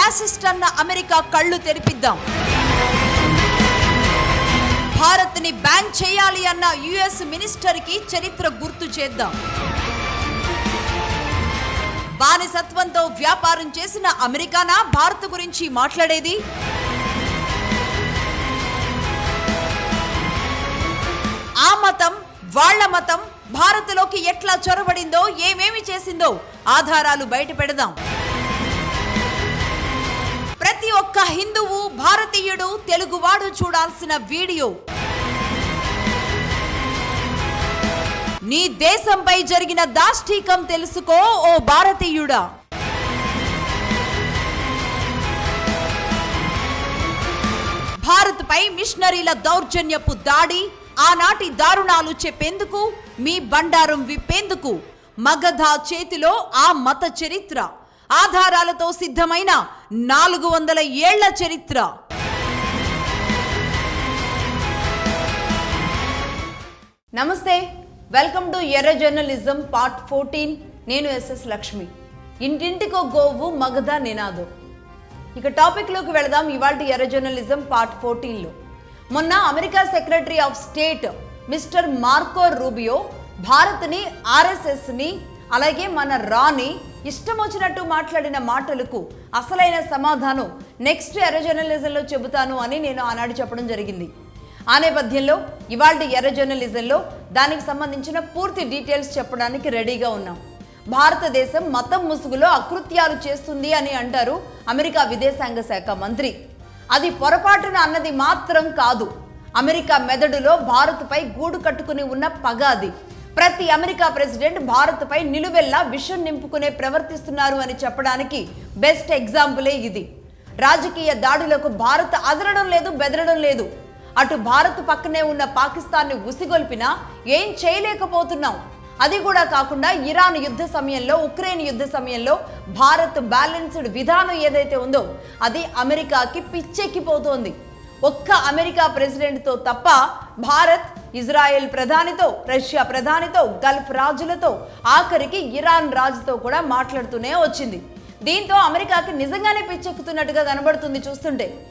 Fascist అన్న America కళ్ళు తెరిపిద్దాం. భారత్ ని బ్యాన్ చేయాలి అన్న యుఎస్ మినిస్టర్ కి చరిత్ర గుర్తు చేద్దాం. బానిసత్వంతో వ్యాపారం చేసిన అమెరికానా భారత్ గురించి మాట్లాడేది? ఆ మతం వాళ్ళ మతం భారత్లోకి ఎట్లా చొరబడిందో, ఏమేమి చేసిందో ఆధారాలు బయట పెడదాం. ప్రతి ఒక్క హిందువు, భారతీయుడు, తెలుగువాడు చూడాల్సిన వీడియో. నీ దేశంపై జరిగిన దాష్టీకం తెలుసుకో ఓ భారతీయుడా. భారత్ పై మిషనరీల దౌర్జన్యపు దాడి, ఆనాటి దారుణాలు చెప్పేందుకు, మీ బండారం విప్పేందుకు మగధ చేతిలో ఆ మత చరిత్ర, ఆధారాలతో సిద్ధమైన 400 ఏళ్ల చరిత్ర. నమస్తే, వెల్కమ్ టు ఎర్ర జర్నలిజం పార్ట్ 14. నేను ఎస్ఎస్ లక్ష్మి. ఇంటింటికో గోవు మగధ నినాదం. ఇక టాపిక్లోకి వెళదాం. ఇవాళ ఎర్ర జర్నలిజం పార్ట్ 14లో మొన్న America secretary of state mister Marco Rubio భారత్ని, ఆర్ఎస్ఎస్ని, అలాగే మన రాని ఇష్టం వచ్చినట్టు మాట్లాడిన మాటలకు అసలైన సమాధానం నెక్స్ట్ ఎర్ర జర్నలిజంలో చెబుతాను అని నేను ఆనాడు చెప్పడం జరిగింది. ఆ నేపథ్యంలో ఇవాళ ఎర్ర జర్నలిజంలో దానికి సంబంధించిన పూర్తి డీటెయిల్స్ చెప్పడానికి రెడీగా ఉన్నాం. భారతదేశం మతం ముసుగులో అకృత్యాలు చేస్తుంది అని అంటారు అమెరికా విదేశాంగ శాఖ మంత్రి. అది పొరపాటున అన్నది మాత్రం కాదు. అమెరికా మెదడులో భారత్పై గూడు కట్టుకుని ఉన్న పగ అది. ప్రతి అమెరికా ప్రెసిడెంట్ భారత్పై నిలువెల్లా విషం నింపుకునే ప్రవర్తిస్తున్నారు అని చెప్పడానికి బెస్ట్ ఎగ్జాంపులే ఇది. రాజకీయ దాడులకు భారత్ అదరడం లేదు, బెదరడం లేదు. అటు భారత్ పక్కనే ఉన్న పాకిస్తాన్ని ఉసిగొల్పినా ఏం చేయలేకపోతున్నాం. అది కూడా కాకుండా ఇరాన్ యుద్ధ సమయంలో, ఉక్రెయిన్ యుద్ధ సమయంలో భారత్ బ్యాలెన్స్డ్ విధానం ఏదైతే ఉందో అది అమెరికాకి పిచ్చెక్కిపోతోంది. ఒక్క అమెరికా ప్రెసిడెంట్తో తప్ప భారత్ ఇజ్రాయెల్ ప్రధానితో, రష్యా ప్రధానితో, గల్ఫ్ రాజులతో, ఆఖరికి ఇరాన్ రాజుతో కూడా మాట్లాడుతూనే వచ్చింది. దీంతో అమెరికాకి నిజంగానే పిచ్చెక్కుతున్నట్టుగా కనబడుతుంది చూస్తుంటే.